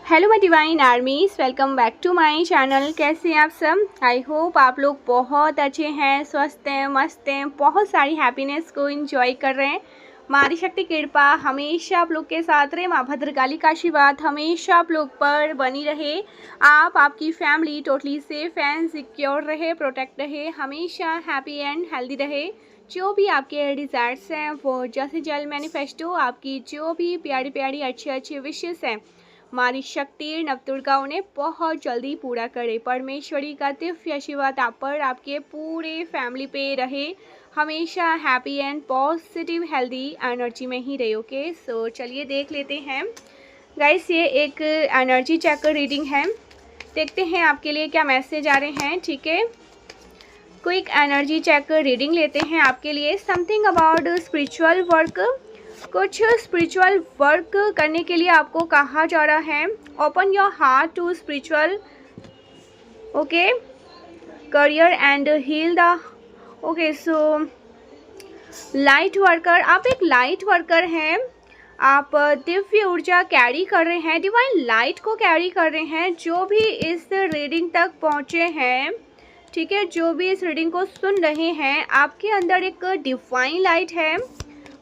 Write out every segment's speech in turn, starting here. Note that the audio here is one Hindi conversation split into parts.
Hello my divine armies, welcome back to my channel. कैसे हैं आप सब? आई होप आप लोग बहुत अच्छे हैं, स्वस्थ हैं, मस्त हैं, बहुत सारी हैप्पीनेस को एंजॉय कर रहे हैं। मारी शक्ति कृपा हमेशा आप लोग के साथ रहे। माँ भद्रकाली का आशीर्वाद हमेशा आप लोग पर बनी रहे। आप आपकी family totally safe and secure रहे, प्रोटेक्ट रहे, हमेशा हैप्पी एंड हेल्दी रहे। जो भी आपके डिज़ायर्स हैं वो जल्द से जल्द मैनिफेस्ट हो। आपकी जो भी प्यारी प्यारी अच्छे अच्छे विशेस हैं हमारी शक्ति नवदुर्गा उन्हें बहुत जल्दी पूरा करे। परमेश्वरी का दिव्य आशीर्वाद आप पर, आपके पूरे फैमिली पे रहे। हमेशा happy and positive healthy energy में ही रहे। ओके, सो चलिए देख लेते हैं गाइस। ये एक एनर्जी चेक रीडिंग है। देखते हैं आपके लिए क्या मैसेज आ रहे हैं। ठीक है, क्विक एनर्जी चेक रीडिंग लेते हैं आपके लिए। समथिंग अबाउट स्पिरिचुअल वर्क, कुछ स्पिरिचुअल वर्क करने के लिए आपको कहा जा रहा है। Open your heart to spiritual, okay, career and heal the. Okay, so light worker, आप एक लाइट वर्कर हैं। आप दिव्य ऊर्जा कैरी कर रहे हैं, डिवाइन लाइट को कैरी कर रहे हैं। जो भी इस रीडिंग तक पहुँचे हैं, ठीक है, जो भी इस रीडिंग को सुन रहे हैं, आपके अंदर एक डिवाइन लाइट है।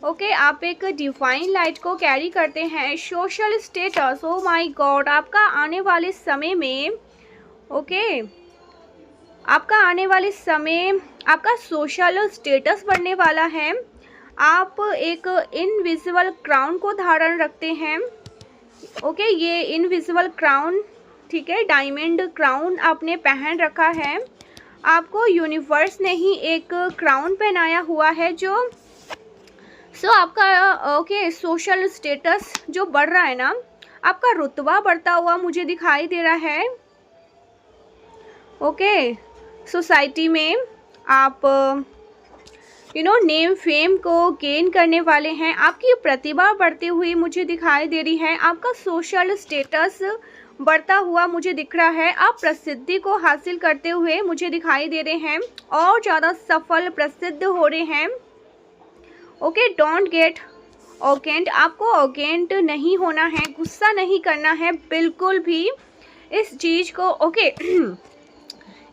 ओके, आप एक डिवाइन लाइट को कैरी करते हैं। Social status, O my God, आपका आने वाले समय में, ओके, आपका आने वाले समय आपका सोशल स्टेटस बढ़ने वाला है। आप एक इनविजिबल क्राउन को धारण रखते हैं। ओके, ये इनविजिबल क्राउन, ठीक है, डायमंड क्राउन आपने पहन रखा है। आपको यूनिवर्स ने ही एक क्राउन पहनाया हुआ है जो आपका ओके सोशल स्टेटस जो बढ़ रहा है ना, आपका रुतबा बढ़ता हुआ मुझे दिखाई दे रहा है। ओके, सोसाइटी में आप नेम फेम को गेन करने वाले हैं। आपकी प्रतिभा बढ़ती हुई मुझे दिखाई दे रही है। आपका सोशल स्टेटस बढ़ता हुआ मुझे दिख रहा है। आप प्रसिद्धि को हासिल करते हुए मुझे दिखाई दे रहे हैं और ज़्यादा सफल प्रसिद्ध हो रहे हैं। ओके, डोंट गेट ऑर्गेंट, आपको ऑर्गेंट नहीं होना है, गुस्सा नहीं करना है बिल्कुल भी इस चीज़ को। ओके,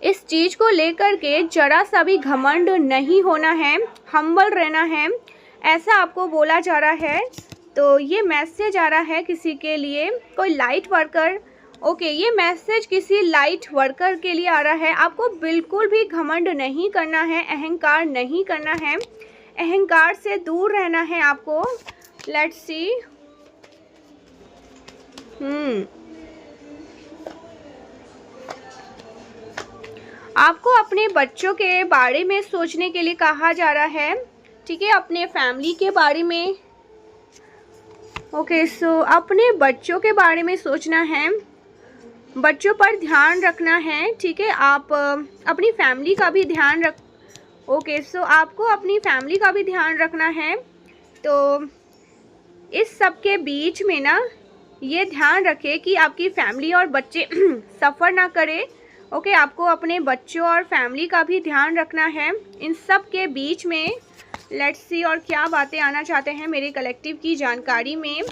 इस चीज़ को लेकर के जरा सा भी घमंड नहीं होना है, हम्बल रहना है, ऐसा आपको बोला जा रहा है। तो ये मैसेज आ रहा है किसी के लिए, कोई लाइट वर्कर। ओके, ये मैसेज किसी लाइट वर्कर के लिए आ रहा है। आपको बिल्कुल भी घमंड नहीं करना है, अहंकार नहीं करना है, अहंकार से दूर रहना है आपको। लेट्स सी, आपको अपने बच्चों के बारे में सोचने के लिए कहा जा रहा है। ठीक है, अपने फैमिली के बारे में। ओके, सो अपने बच्चों के बारे में सोचना है, बच्चों पर ध्यान रखना है। ठीक है, आप अपनी फैमिली का भी ध्यान रख। ओके, सो आपको अपनी फैमिली का भी ध्यान रखना है। तो इस सब के बीच में ना ये ध्यान रखें कि आपकी फैमिली और बच्चे सफ़र ना करें। ओके, आपको अपने बच्चों और फैमिली का भी ध्यान रखना है इन सब के बीच में। लेट्स सी और क्या बातें आना चाहते हैं मेरे कलेक्टिव की जानकारी में,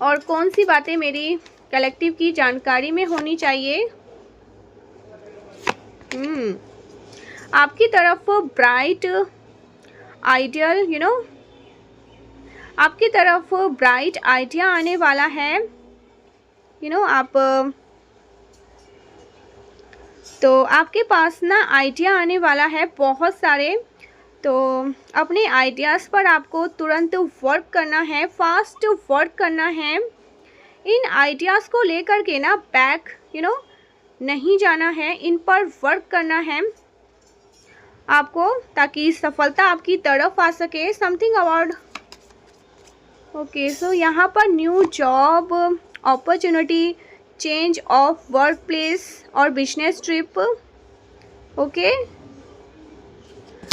और कौन सी बातें मेरी कलेक्टिव की जानकारी में होनी चाहिए। आपकी तरफ ब्राइट आइडियल, आपकी तरफ ब्राइट आइडिया आने वाला है। आप तो आपके पास ना आइडिया आने वाला है बहुत सारे। तो अपने आइडियाज़ पर आपको तुरंत वर्क करना है, फास्ट वर्क करना है। इन आइडियाज़ को लेकर के ना बैक नहीं जाना है, इन पर वर्क करना है आपको, ताकि सफलता आपकी तरफ आ सके। समथिंग अबाउट, ओके, सो यहाँ पर new job opportunity, change of work place और बिजनेस ट्रिप। ओके,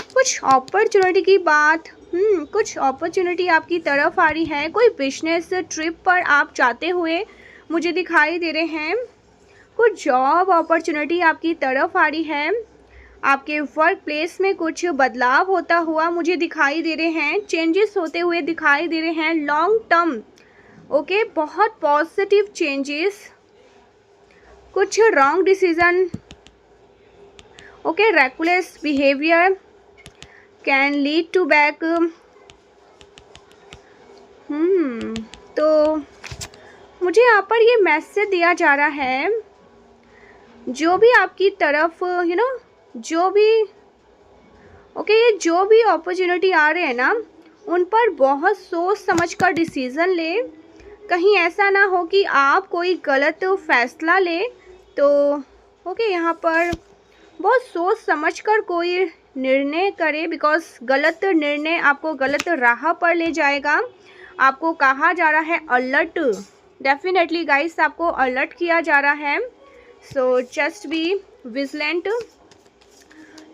कुछ अपॉर्चुनिटी की बात, कुछ अपॉर्चुनिटी आपकी तरफ आ रही है। कोई बिजनेस ट्रिप पर आप जाते हुए मुझे दिखाई दे रहे हैं। कुछ जॉब अपॉर्चुनिटी आपकी तरफ आ रही है। आपके वर्क प्लेस में कुछ बदलाव होता हुआ मुझे दिखाई दे रहे हैं, चेंजेस होते हुए दिखाई दे रहे हैं। लॉन्ग टर्म ओके, बहुत पॉजिटिव चेंजेस, कुछ wrong decision, okay, reckless behaviour can lead to back. तो मुझे यहाँ पर ये मैसेज दिया जा रहा है, जो भी आपकी तरफ जो भी ये जो भी अपॉर्चुनिटी आ रहे हैं ना, उन पर बहुत सोच समझ कर डिसीज़न ले। कहीं ऐसा ना हो कि आप कोई गलत फैसला ले। तो यहाँ पर बहुत सोच समझ कर कोई निर्णय करे, बिकॉज गलत निर्णय आपको गलत राह पर ले जाएगा। आपको कहा जा रहा है अलर्ट, डेफिनेटली गाइस आपको अलर्ट किया जा रहा है। So just be vigilant.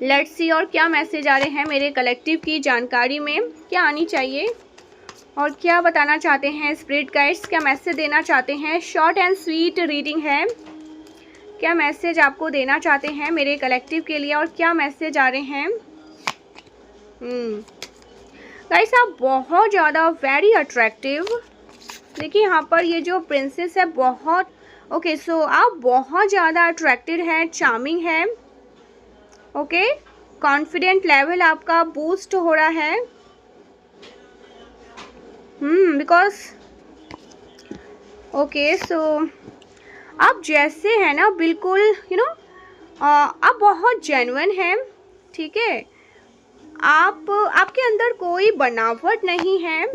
Let's see और क्या मैसेज आ रहे हैं मेरे कलेक्टिव की जानकारी में, क्या आनी चाहिए और क्या बताना चाहते हैं स्पिरिट गाइड्स, क्या मैसेज देना चाहते हैं। शॉर्ट एंड स्वीट रीडिंग है, क्या मैसेज आपको देना चाहते हैं मेरे कलेक्टिव के लिए और क्या मैसेज आ रहे हैं। गाइस आप बहुत ज़्यादा वेरी अट्रैक्टिव, देखिए यहाँ पर ये जो प्रिंसेस है बहुत सो आप बहुत ज़्यादा अट्रैक्टिव हैं, चार्मिंग है। कॉन्फिडेंट लेवल आपका बूस्ट हो रहा है। बिकॉज सो आप जैसे हैं ना, बिल्कुल आप बहुत जेन्युइन हैं, ठीक है। आपके अंदर कोई बनावट नहीं है,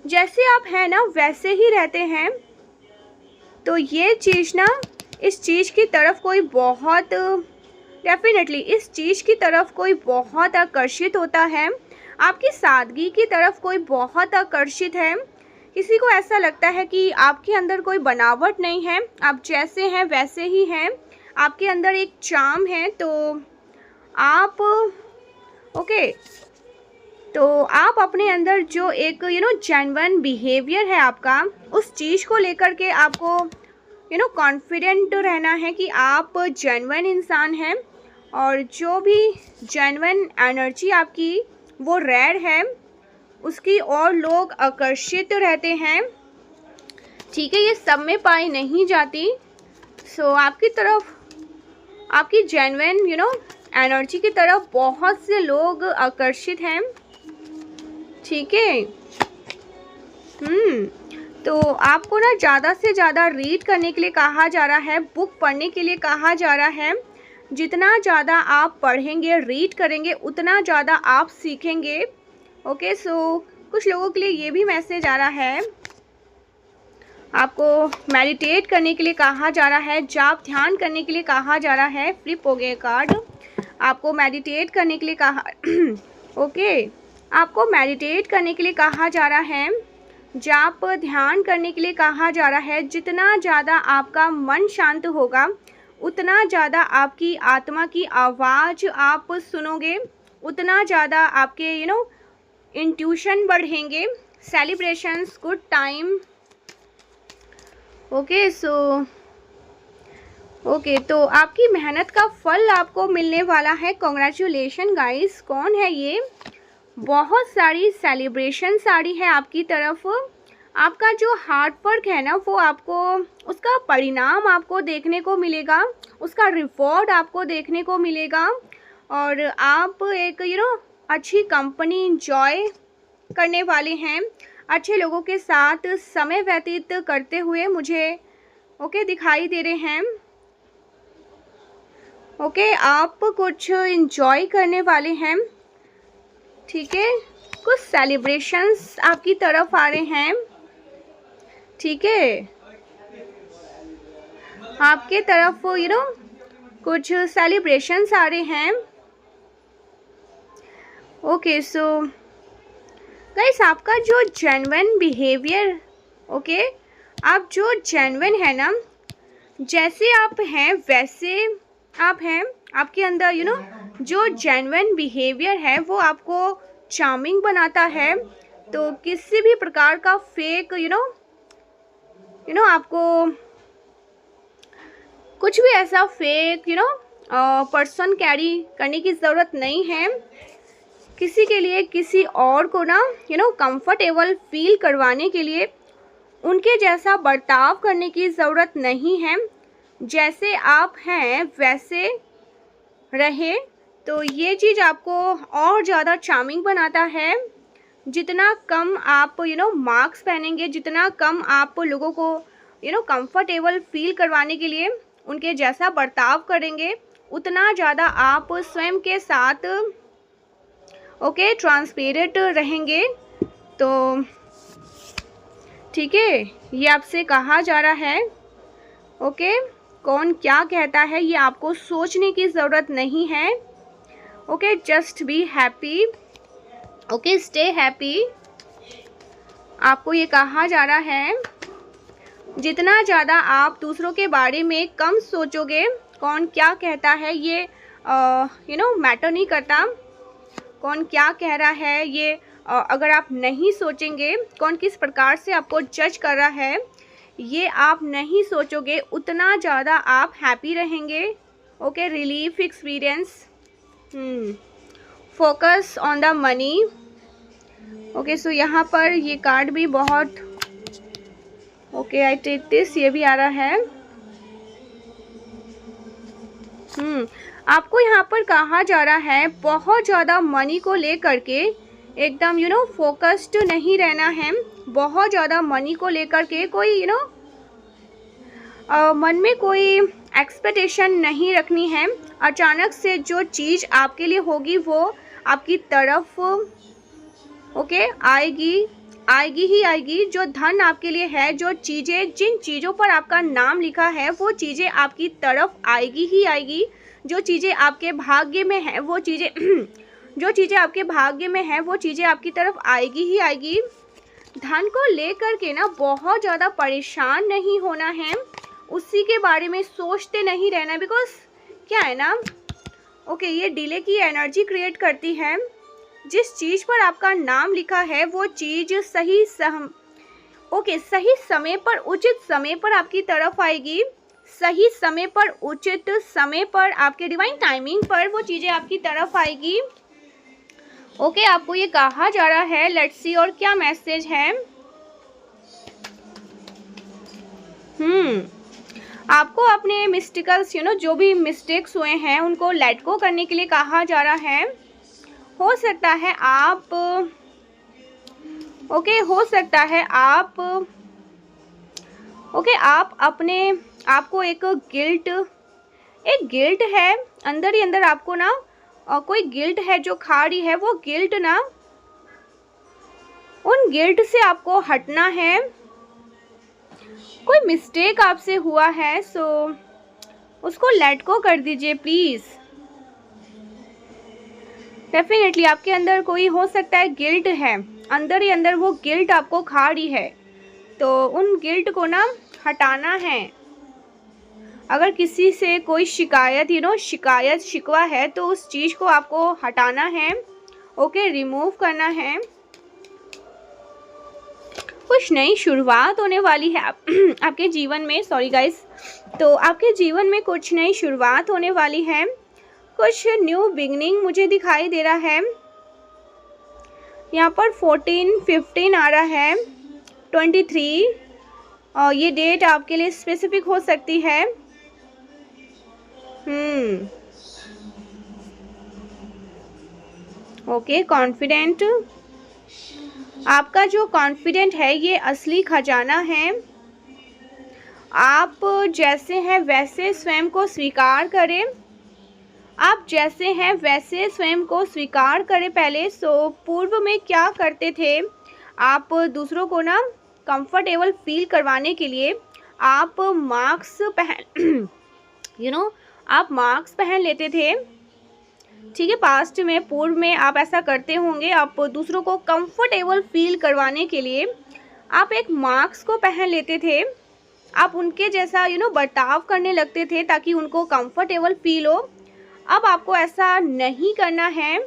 जैसे आप हैं ना वैसे ही रहते हैं। तो ये चीज़ ना, इस चीज़ की तरफ कोई बहुत डेफिनेटली इस चीज़ की तरफ कोई बहुत आकर्षित होता है। आपकी सादगी की तरफ कोई बहुत आकर्षित है। किसी को ऐसा लगता है कि आपके अंदर कोई बनावट नहीं है, आप जैसे हैं वैसे ही हैं। आपके अंदर एक चार्म है। तो आप तो आप अपने अंदर जो एक जेन्युइन बिहेवियर है आपका, उस चीज़ को लेकर के आपको कॉन्फिडेंट रहना है कि आप जेन्युइन इंसान हैं। और जो भी जेन्युइन एनर्जी आपकी वो रेयर है, उसकी और लोग आकर्षित रहते हैं, ठीक है। ये सब में पाई नहीं जाती। सो आपकी तरफ, आपकी जेन्युइन एनर्जी की तरफ बहुत से लोग आकर्षित हैं, ठीक है। तो आपको ना ज़्यादा से ज़्यादा रीड करने के लिए कहा जा रहा है, बुक पढ़ने के लिए कहा जा रहा है। जितना ज़्यादा आप पढ़ेंगे, रीड करेंगे, उतना ज़्यादा आप सीखेंगे। सो कुछ लोगों के लिए ये भी मैसेज आ रहा है, आपको मेडिटेट करने के लिए कहा जा रहा है, जाप ध्यान करने के लिए कहा जा रहा है। फ्लिप हो गया कार्ड, आपको मेडिटेट करने के लिए कहा आपको मेडिटेट करने के लिए कहा जा रहा है, जाप ध्यान करने के लिए कहा जा रहा है। जितना ज़्यादा आपका मन शांत होगा, उतना ज़्यादा आपकी आत्मा की आवाज़ आप सुनोगे, उतना ज़्यादा आपके इंट्यूशन बढ़ेंगे। Celebrations, good time. तो आपकी मेहनत का फल आपको मिलने वाला है। Congratulation guys. कौन है ये? बहुत सारी सेलिब्रेशंस आ रही है आपकी तरफ। आपका जो हार्ड वर्क है ना, वो आपको उसका परिणाम आपको देखने को मिलेगा, उसका रिवॉर्ड आपको देखने को मिलेगा। और आप एक अच्छी कंपनी इंजॉय करने वाले हैं, अच्छे लोगों के साथ समय व्यतीत करते हुए मुझे दिखाई दे रहे हैं। आप कुछ इंजॉय करने वाले हैं, ठीक है। कुछ सेलिब्रेशंस आपकी तरफ आ रहे हैं, ठीक है। आपके तरफ कुछ सेलिब्रेशंस आ रहे हैं। सो गाइस आपका जो जेन्युइन बिहेवियर, आप जो जेन्युइन है ना, जैसे आप हैं वैसे आप हैं। आपके अंदर जो जेन्युइन बिहेवियर है वो आपको चार्मिंग बनाता है। तो किसी भी प्रकार का फेक आपको कुछ भी ऐसा फेक पर्सन कैरी करने की ज़रूरत नहीं है किसी के लिए किसी और को ना कंफर्टेबल फील करवाने के लिए उनके जैसा बर्ताव करने की ज़रूरत नहीं है। जैसे आप हैं वैसे रहे, तो ये चीज़ आपको और ज़्यादा चार्मिंग बनाता है। जितना कम आप मार्क्स पहनेंगे, जितना कम आप लोगों को कंफर्टेबल फील करवाने के लिए उनके जैसा बर्ताव करेंगे, उतना ज़्यादा आप स्वयं के साथ ट्रांसपेरेंट रहेंगे। तो ठीक है, ये आपसे कहा जा रहा है। कौन क्या कहता है ये आपको सोचने की ज़रूरत नहीं है। Just be happy, stay happy. आपको ये कहा जा रहा है, जितना ज़्यादा आप दूसरों के बारे में कम सोचोगे, कौन क्या कहता है ये मैटर नहीं करता। कौन क्या कह रहा है ये अगर आप नहीं सोचेंगे, कौन किस प्रकार से आपको जज कर रहा है, ये आप नहीं सोचोगे, उतना ज़्यादा आप हैप्पी रहेंगे। Relief experience. Focus on the money. So यहाँ पर ये कार्ड भी बहुत आई टेक दिस, ये भी आ रहा है। आपको यहाँ पर कहा जा रहा है बहुत ज़्यादा मनी को लेकर के एकदम फोकस्ड नहीं रहना है। बहुत ज़्यादा मनी को लेकर के कोई मन में कोई एक्सपेक्टेशन नहीं रखनी है। अचानक से जो चीज़ आपके लिए होगी वो आपकी तरफ आएगी ही आएगी। जो धन आपके लिए है, जो चीज़ें, जिन चीज़ों पर आपका नाम लिखा है, वो चीज़ें आपकी तरफ आएगी ही आएगी। जो चीज़ें आपके भाग्य में है वो चीज़ें जो चीज़ें आपके भाग्य में है वो चीज़ें आपकी तरफ आएगी ही आएगी। धन को लेकर के ना बहुत ज़्यादा परेशान नहीं होना है, उसी के बारे में सोचते नहीं रहना। बिकॉज क्या है ना, ये डिले की एनर्जी क्रिएट करती है। जिस चीज़ पर आपका नाम लिखा है वो चीज़ सही समय पर, उचित समय पर आपकी तरफ आएगी। सही समय पर, उचित समय पर, आपके डिवाइन टाइमिंग पर वो चीज़ें आपकी तरफ आएगी। आपको ये कहा जा रहा है। लेट्स सी और क्या मैसेज है। आपको अपने मिस्टेक्स जो भी मिस्टेक्स हुए हैं उनको लेट गो करने के लिए कहा जा रहा है। हो सकता है आप आप अपने आपको एक गिल्ट है अंदर ही अंदर, आपको ना कोई गिल्ट है जो खा रही है। वो गिल्ट ना, उन गिल्ट से आपको हटना है। कोई मिस्टेक आपसे हुआ है, सो उसको लेट गो कर दीजिए प्लीज़। डेफिनेटली आपके अंदर कोई हो सकता है गिल्ट है, अंदर ही अंदर वो गिल्ट आपको खा रही है, तो उन गिल्ट को ना हटाना है। अगर किसी से कोई शिकायत शिकवा है तो उस चीज़ को आपको हटाना है। रिमूव करना है। कुछ नई शुरुआत होने वाली है आपके जीवन में। सॉरी गाइस, तो आपके जीवन में कुछ नई शुरुआत होने वाली है। कुछ न्यू बिगनिंग मुझे दिखाई दे रहा है। यहाँ पर 14, 15 आ रहा है, 23। और ये डेट आपके लिए स्पेसिफिक हो सकती है। कॉन्फिडेंट। आपका जो कॉन्फिडेंट है ये असली खजाना है। आप जैसे हैं वैसे स्वयं को स्वीकार करें। आप जैसे हैं वैसे स्वयं को स्वीकार करें पहले। पूर्व में क्या करते थे, आप दूसरों को ना कंफर्टेबल फील करवाने के लिए आप मास्क पहन लेते थे। ठीक है, पास्ट में, पूर्व में आप ऐसा करते होंगे। आप दूसरों को कंफर्टेबल फील करवाने के लिए आप एक मास्क को पहन लेते थे। आप उनके जैसा बर्ताव करने लगते थे ताकि उनको कंफर्टेबल फील हो। अब आपको ऐसा नहीं करना है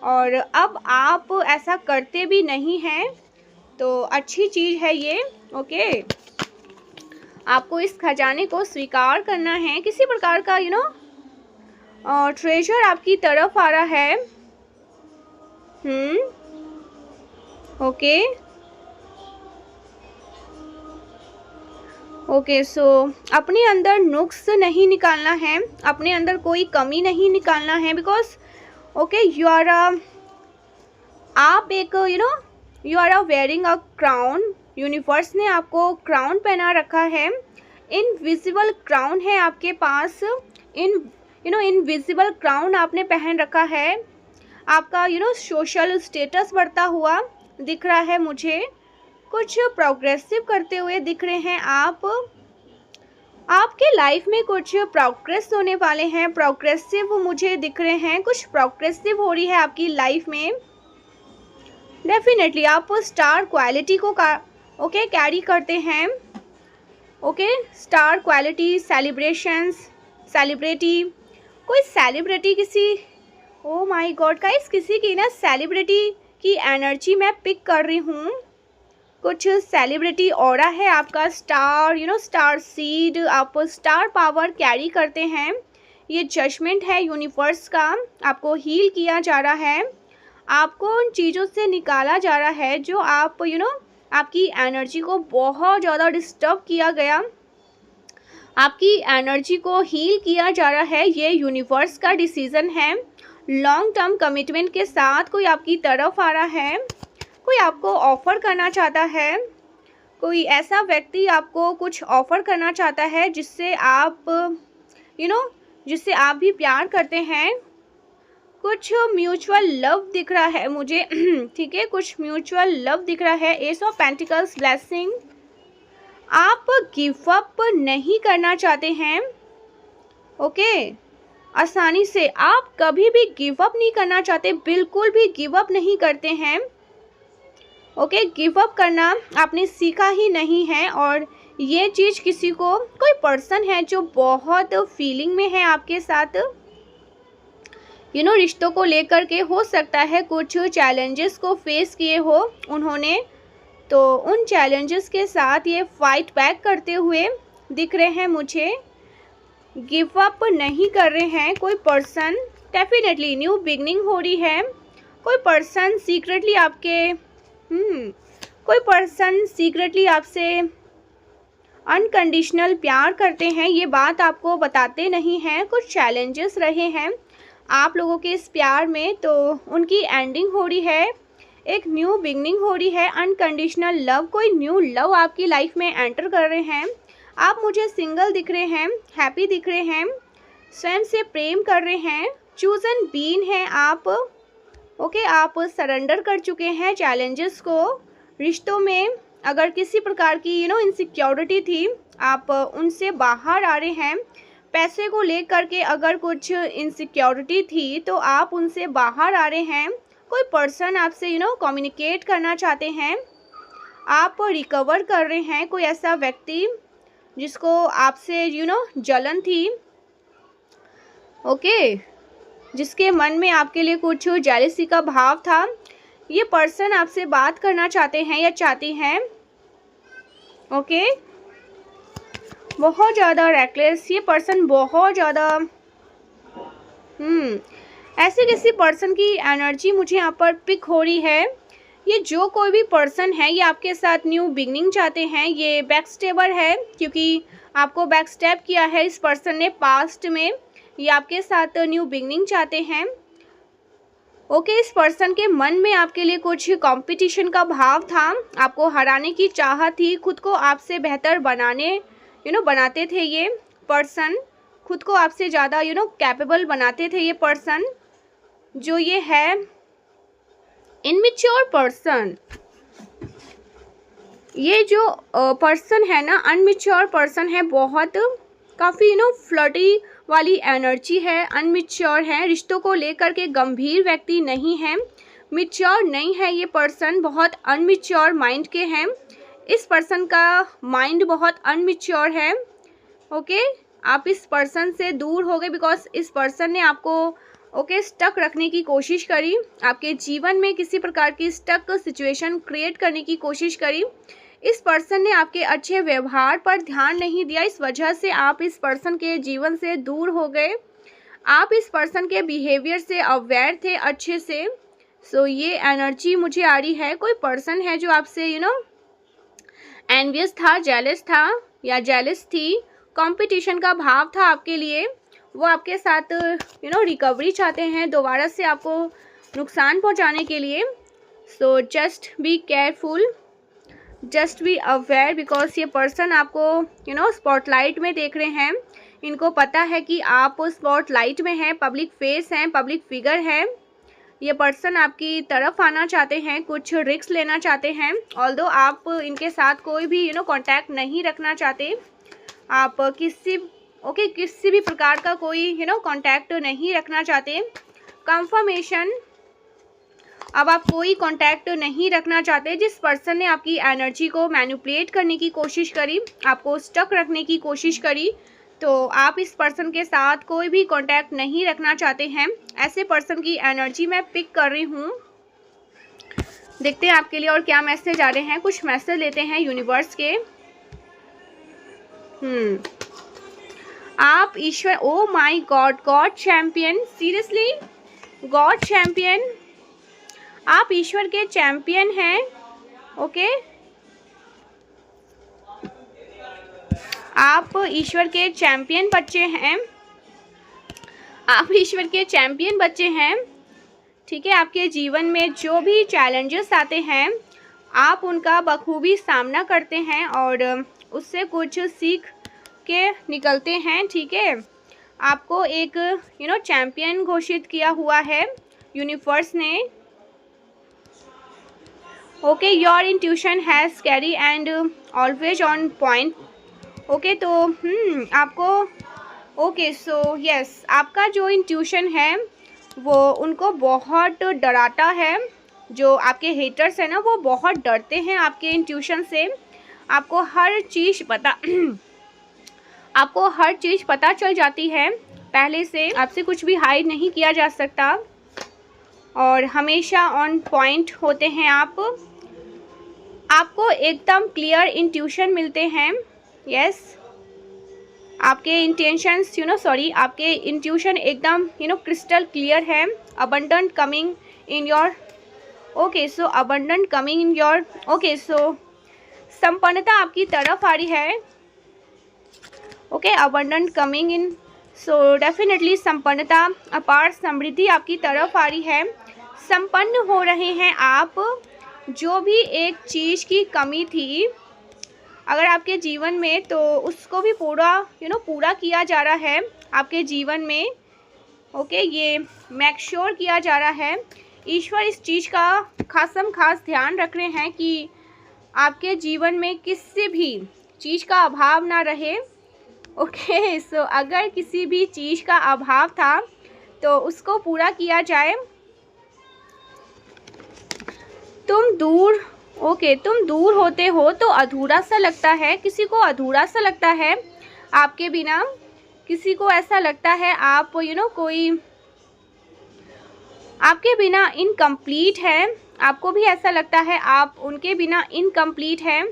और अब आप ऐसा करते भी नहीं हैं, तो अच्छी चीज़ है ये। आपको इस खजाने को स्वीकार करना है। किसी प्रकार का ट्रेजर आपकी तरफ आ रहा है। Okay okay. सो अपने अंदर नुक्स नहीं निकालना है, अपने अंदर कोई कमी नहीं निकालना है, बिकॉज ओके यू आर आप एक you are wearing a crown. Universe ने आपको क्राउन पहना रखा है, इनविजिबल क्राउन है आपके पास। इनविजिबल क्राउन आपने पहन रखा है। आपका सोशल स्टेटस बढ़ता हुआ दिख रहा है मुझे, कुछ प्रोग्रेसिव करते हुए दिख रहे हैं आप। आपके लाइफ में कुछ प्रोग्रेस होने वाले हैं, प्रोग्रेसिव मुझे दिख रहे हैं, कुछ प्रोग्रेसिव हो रही है आपकी लाइफ में। डेफिनेटली आप स्टार क्वालिटी को कैरी करते हैं। Okay star quality, celebrations, celebrity, कोई सेलिब्रिटी किसी, ओ माय गॉड गाइस, किसी की ना सेलिब्रिटी की एनर्जी मैं पिक कर रही हूँ। कुछ सेलिब्रिटी ऑरा है आपका, स्टार स्टार सीड, आप स्टार पावर कैरी करते हैं। ये जजमेंट है यूनिवर्स का, आपको हील किया जा रहा है, आपको उन चीज़ों से निकाला जा रहा है जो आप आपकी एनर्जी को बहुत ज़्यादा डिस्टर्ब किया गया, आपकी एनर्जी को हील किया जा रहा है। ये यूनिवर्स का डिसीज़न है। लॉन्ग टर्म कमिटमेंट के साथ कोई आपकी तरफ आ रहा है, कोई आपको ऑफ़र करना चाहता है, कोई ऐसा व्यक्ति आपको कुछ ऑफ़र करना चाहता है जिससे आप जिससे आप भी प्यार करते हैं। कुछ म्यूचुअल लव दिख रहा है मुझे ठीक है, कुछ म्यूचुअल लव दिख रहा है। S of pentacles, blessing. आप गिव अप नहीं करना चाहते हैं। ओके आसानी से आप कभी भी गिव अप नहीं करना चाहते, बिल्कुल भी गिव अप नहीं करते हैं। ओके गिव अप करना आपने सीखा ही नहीं है, और ये चीज़ किसी को, कोई पर्सन है जो बहुत फीलिंग में है आपके साथ, रिश्तों को लेकर के हो सकता है कुछ चैलेंजेस को फेस किए हो उन्होंने, तो उन चैलेंजेस के साथ ये फाइट बैक करते हुए दिख रहे हैं मुझे। गिव अप नहीं कर रहे हैं कोई पर्सन। डेफिनेटली न्यू बिगनिंग हो रही है। कोई पर्सन सीक्रेटली आपके कोई पर्सन सीक्रेटली आपसे अनकंडीशनल प्यार करते हैं, ये बात आपको बताते नहीं हैं। कुछ चैलेंजेस रहे हैं आप लोगों के इस प्यार में, तो उनकी एंडिंग हो रही है, एक न्यू बिगनिंग हो रही है। अनकंडीशनल लव, कोई न्यू लव आपकी लाइफ में एंटर कर रहे हैं। आप मुझे सिंगल दिख रहे हैं, हैप्पी दिख रहे हैं, स्वयं से प्रेम कर रहे हैं, चूजन बीन है आप। ओके आप सरेंडर कर चुके हैं चैलेंजेस को। रिश्तों में अगर किसी प्रकार की इनसिक्योरिटी थी, आप उनसे बाहर आ रहे हैं। पैसे को लेकर के अगर कुछ इनसिक्योरिटी थी तो आप उनसे बाहर आ रहे हैं। कोई पर्सन आपसे कम्युनिकेट करना चाहते हैं, आप रिकवर कर रहे हैं। कोई ऐसा व्यक्ति जिसको आपसे जलन थी, ओके जिसके मन में आपके लिए कुछ जेलसी का भाव था, ये पर्सन आपसे बात करना चाहते हैं या चाहती हैं। ओके बहुत ज़्यादा रेकलेस, ये पर्सन बहुत ज़्यादा ऐसे किसी पर्सन की एनर्जी मुझे यहाँ पर पिक हो रही है। ये जो कोई भी पर्सन है ये आपके साथ न्यू बिगनिंग चाहते हैं। ये बैक स्टेबर है क्योंकि आपको बैक स्टेप किया है इस पर्सन ने पास्ट में। ये आपके साथ न्यू बिगनिंग चाहते हैं। ओके इस पर्सन के मन में आपके लिए कुछ कंपटीशन का भाव था, आपको हराने की चाहत थी, खुद को आपसे बेहतर बनाने बनाते थे ये पर्सन, खुद को आपसे ज़्यादा कैपेबल बनाते थे ये पर्सन। जो ये है इनमेच्योर पर्सन, ये जो पर्सन है ना अनमेच्योर पर्सन है, बहुत काफ़ी फ्लर्टी वाली एनर्जी है, अनमेच्योर है, रिश्तों को लेकर के गंभीर व्यक्ति नहीं है, मेच्योर नहीं है ये पर्सन, बहुत अनमेच्योर माइंड के हैं। इस पर्सन का माइंड बहुत अनमेच्योर है। ओके आप इस पर्सन से दूर हो गए बिकॉज इस पर्सन ने आपको स्टक रखने की कोशिश करी, आपके जीवन में किसी प्रकार की स्टक सिचुएशन क्रिएट करने की कोशिश करी। इस पर्सन ने आपके अच्छे व्यवहार पर ध्यान नहीं दिया, इस वजह से आप इस पर्सन के जीवन से दूर हो गए। आप इस पर्सन के बिहेवियर से अवेयर थे अच्छे से, सो ये एनर्जी मुझे आ रही है, कोई पर्सन है जो आपसे एनवियस था, जेलस था या जेलस थी, कंपटीशन का भाव था आपके लिए, वो आपके साथ रिकवरी चाहते हैं दोबारा से आपको नुकसान पहुंचाने के लिए। So just be careful, just be aware, because ये पर्सन आपको स्पॉटलाइट में देख रहे हैं। इनको पता है कि आप स्पॉटलाइट में हैं, पब्लिक फेस हैं, पब्लिक फिगर है। ये पर्सन आपकी तरफ आना चाहते हैं, कुछ रिस्क लेना चाहते हैं। ऑल्दो आप इनके साथ कोई भी कांटेक्ट नहीं रखना चाहते, आप किसी भी प्रकार का कोई कांटेक्ट नहीं रखना चाहते। कंफर्मेशन, अब आप कोई कांटेक्ट नहीं रखना चाहते। जिस पर्सन ने आपकी एनर्जी को मैनिपुलेट करने की कोशिश करी, आपको स्टक रखने की कोशिश करी, तो आप इस पर्सन के साथ कोई भी कांटेक्ट नहीं रखना चाहते हैं। ऐसे पर्सन की एनर्जी मैं पिक कर रही हूँ। देखते हैं आपके लिए और क्या मैसेज आ रहे हैं। कुछ मैसेज लेते हैं यूनिवर्स के। आप ईश्वर, oh my god, god champion, seriously god champion, आप ईश्वर के चैंपियन हैं। ओके, आप ईश्वर के चैंपियन बच्चे हैं, आप ईश्वर के चैंपियन बच्चे हैं। ठीक है, आपके जीवन में जो भी चैलेंजेस आते हैं आप उनका बखूबी सामना करते हैं और उससे कुछ सीख के निकलते हैं। ठीक है, आपको एक चैंपियन घोषित किया हुआ है यूनिवर्स ने। Okay, your intuition has carry and always on point. Okay, तो आपको ओके सो यस, आपका जो इंट्यूशन है वो उनको बहुत डराता है। जो आपके हेटर्स हैं ना, वो बहुत डरते हैं आपके इंट्यूशन से। आपको हर चीज़ पता चल जाती है पहले से, आपसे कुछ भी हाइड नहीं किया जा सकता और हमेशा ऑन पॉइंट होते हैं आप। आपको एकदम क्लियर इंट्यूशन मिलते हैं। यस, आपके इंटेंशंस आपके इंट्यूशन एकदम क्रिस्टल क्लियर है। Abundant coming in your, okay so abundant coming in your, okay so संपन्नता आपकी तरफ आ रही है। Okay, abundant coming in, so definitely संपन्नता, अपार समृद्धि आपकी तरफ आ रही है। संपन्न हो रहे हैं आप। जो भी एक चीज़ की कमी थी अगर आपके जीवन में, तो उसको भी पूरा किया जा रहा है आपके जीवन में। ओके, ये मेक श्योर किया जा रहा है। ईश्वर इस चीज़ का खास ध्यान रख रहे हैं कि आपके जीवन में किसी भी चीज़ का अभाव ना रहे। ओके, सो अगर किसी भी चीज़ का अभाव था तो उसको पूरा किया जाए। तुम दूर होते हो तो अधूरा सा लगता है, किसी को अधूरा सा लगता है आपके बिना, किसी को ऐसा लगता है आप कोई आपके बिना इनकम्प्लीट है। आपको भी ऐसा लगता है आप उनके बिना इनकम्प्लीट है,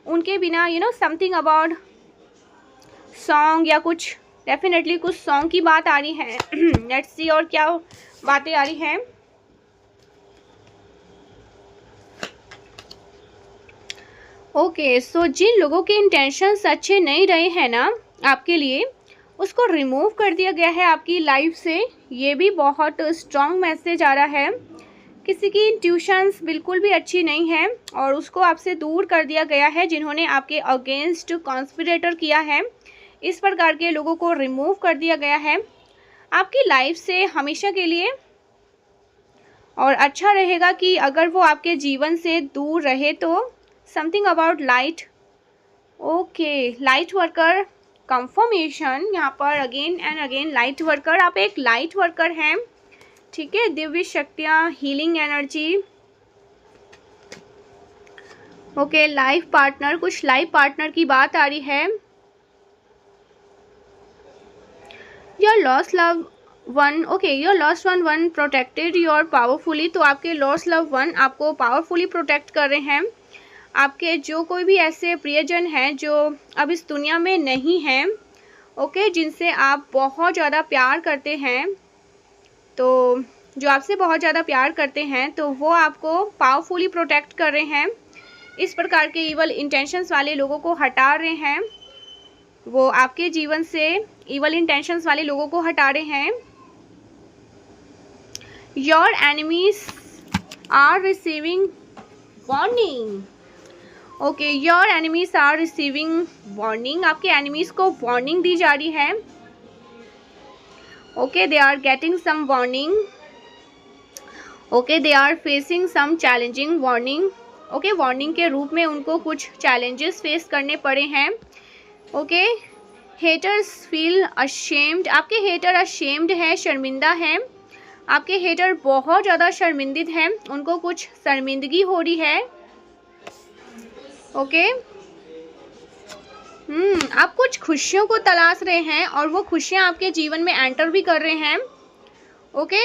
उनके बिना समथिंग अबाउट सॉन्ग या कुछ, डेफिनेटली कुछ सॉन्ग की बात आ रही है। लेट्स सी और क्या बातें आ रही हैं। ओके, सो जिन लोगों के इंटेंशंस अच्छे नहीं रहे हैं ना आपके लिए, उसको रिमूव कर दिया गया है आपकी लाइफ से। ये भी बहुत स्ट्रॉन्ग मैसेज आ रहा है। किसी की इंट्यूशंस बिल्कुल भी अच्छी नहीं है और उसको आपसे दूर कर दिया गया है। जिन्होंने आपके अगेंस्ट कॉन्स्पिरेटर किया है, इस प्रकार के लोगों को रिमूव कर दिया गया है आपकी लाइफ से हमेशा के लिए। और अच्छा रहेगा कि अगर वो आपके जीवन से दूर रहे तो something about light. Okay, light worker confirmation यहाँ पर again and again. Light worker, आप एक लाइट वर्कर हैं। ठीक है, दिव्य शक्तियाँ, healing energy. Okay, life partner, कुछ लाइफ पार्टनर की बात आ रही है। Your lost love one, okay, your lost one protected your powerfully. तो आपके लॉस्ट लव वन आपको पावरफुली प्रोटेक्ट कर रहे हैं। आपके जो कोई भी ऐसे प्रियजन हैं जो अब इस दुनिया में नहीं हैं, ओके, जिनसे आप बहुत ज़्यादा प्यार करते हैं, तो जो आपसे बहुत ज़्यादा प्यार करते हैं, तो वो आपको पावरफुली प्रोटेक्ट कर रहे हैं। इस प्रकार के इवल इंटेंशंस वाले लोगों को हटा रहे हैं, वो आपके जीवन से इवल इंटेंशंस वाले लोगों को हटा रहे हैं। Your enemies are receiving warning. Okay, your enemies are receiving warning. आपके एनिमीज को वार्निंग दी जा रही है। Okay, they are getting some warning. Okay, they are facing some challenging warning. Okay, warning के रूप में उनको कुछ चैलेंजेस फेस करने पड़े हैं। Okay, haters feel ashamed. आपके हेटर अशेम्ड है, शर्मिंदा हैं। आपके हेटर बहुत ज़्यादा शर्मिंदित हैं, उनको कुछ शर्मिंदगी हो रही है। ओके, आप कुछ खुशियों को तलाश रहे हैं और वो खुशियाँ आपके जीवन में एंटर भी कर रहे हैं। ओके,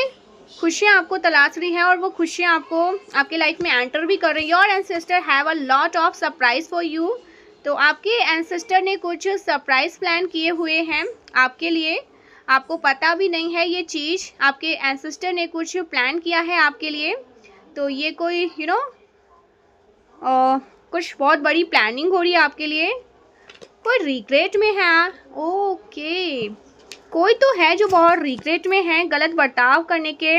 खुशियाँ आपको तलाश रही हैं और वो खुशियाँ आपको आपके लाइफ में एंटर भी कर रही है। Your ancestor have a lot of surprise for you. तो आपके एंसेस्टर ने कुछ सरप्राइज प्लान किए हुए हैं आपके लिए। आपको पता भी नहीं है ये चीज़, आपके एंसेस्टर ने कुछ प्लान किया है आपके लिए। तो ये कोई कुछ बहुत बड़ी प्लानिंग हो रही है आपके लिए। कोई रिग्रेट में है। ओके, कोई तो है जो बहुत रिग्रेट में है गलत बर्ताव करने के।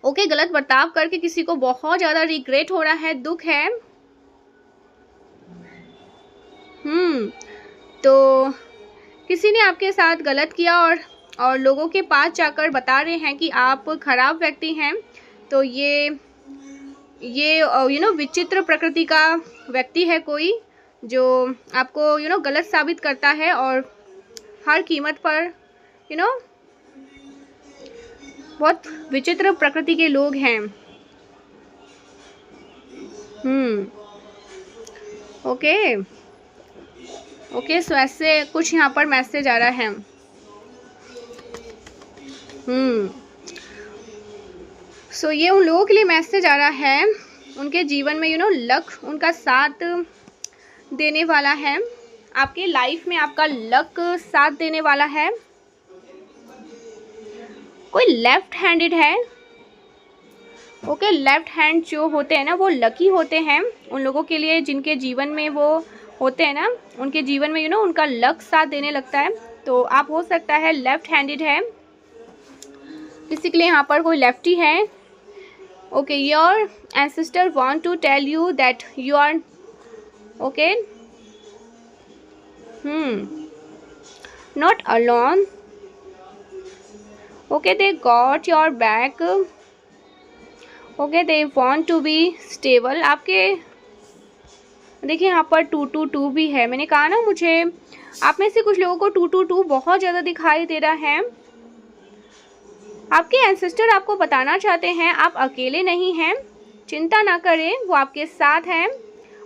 ओके, गलत बर्ताव करके किसी को बहुत ज़्यादा रिग्रेट हो रहा है, दुख है। तो किसी ने आपके साथ गलत किया और लोगों के पास जाकर बता रहे हैं कि आप खराब व्यक्ति हैं। तो ये विचित्र प्रकृति का व्यक्ति है कोई, जो आपको गलत साबित करता है और हर कीमत पर बहुत विचित्र प्रकृति के लोग हैं। ओके, सो ऐसे कुछ यहाँ पर मैसेज आ रहा है। सो ये उन लोगों के लिए मैसेज आ रहा है, उनके जीवन में लक उनका साथ देने वाला है। आपके लाइफ में आपका लक साथ देने वाला है। कोई लेफ्ट हैंडेड है। ओके, लेफ्ट हैंड जो होते हैं ना वो लकी होते हैं। उन लोगों के लिए जिनके जीवन में वो होते हैं ना, उनके जीवन में उनका लक साथ देने लगता है। तो आप हो सकता है लेफ्ट हैंडेड है, किसी के लिए यहाँ पर कोई लेफ्टी है। Okay, your ancestor want to tell you that you are okay not alone. Okay, they got your back. Okay, they want to be stable. आपके देखिए यहाँ पर 222 भी है। मैंने कहा ना, मुझे आप में से कुछ लोगों को 222 बहुत ज़्यादा दिखाई दे रहा है। आपके एंसेस्टर आपको बताना चाहते हैं आप अकेले नहीं हैं, चिंता ना करें, वो आपके साथ हैं।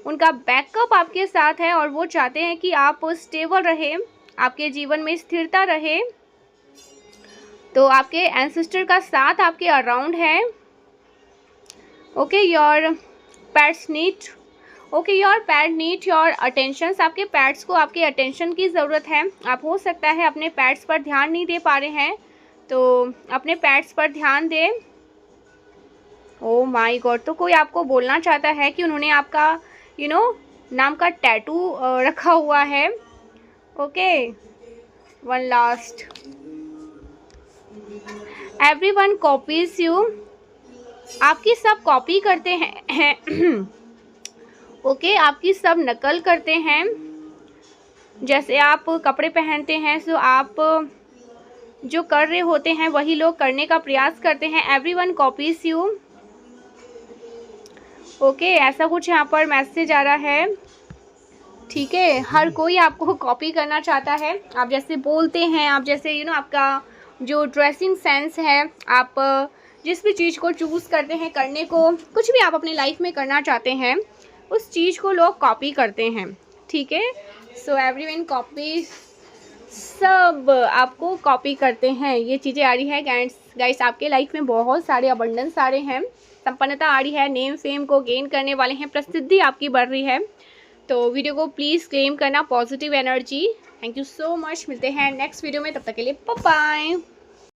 उनका बैकअप आपके साथ है और वो चाहते हैं कि आप स्टेबल रहे, आपके जीवन में स्थिरता रहे। तो आपके एंसेस्टर का साथ आपके अराउंड है। Okay, your pets need your pet need your attention. आपके पेट्स को आपके अटेंशन की ज़रूरत है। आप हो सकता है अपने पेट्स पर ध्यान नहीं दे पा रहे हैं, तो अपने पेट्स पर ध्यान दें। ओह माय गॉड, तो कोई आपको बोलना चाहता है कि उन्होंने आपका नाम का टैटू रखा हुआ है। Okay, one last, everyone copies you. आपकी सब कॉपी करते हैं। ओके, आपकी सब नकल करते हैं। जैसे आप कपड़े पहनते हैं, सो आप जो कर रहे होते हैं वही लोग करने का प्रयास करते हैं। Everyone copies you. ओके, ऐसा कुछ यहाँ पर मैसेज आ रहा है। ठीक है, हर कोई आपको कॉपी करना चाहता है। आप जैसे बोलते हैं, आप जैसे आपका जो ड्रेसिंग सेंस है, आप जिस भी चीज़ को चूज़ करते हैं करने को, कुछ भी आप अपनी लाइफ में करना चाहते हैं, उस चीज़ को लोग कॉपी करते हैं। ठीक है, सो एवरीवन कॉपी, सब आपको कॉपी करते हैं। ये चीज़ें आ रही है गाइस। आपके लाइफ में बहुत सारे अबंडेंस आ रहे हैं, संपन्नता आ रही है, नेम फेम को गेन करने वाले हैं, प्रसिद्धि आपकी बढ़ रही है। तो वीडियो को प्लीज़ क्लेम करना, positive energy. Thank you so much. मिलते हैं नेक्स्ट वीडियो में, तब तक के लिए बाय बाय।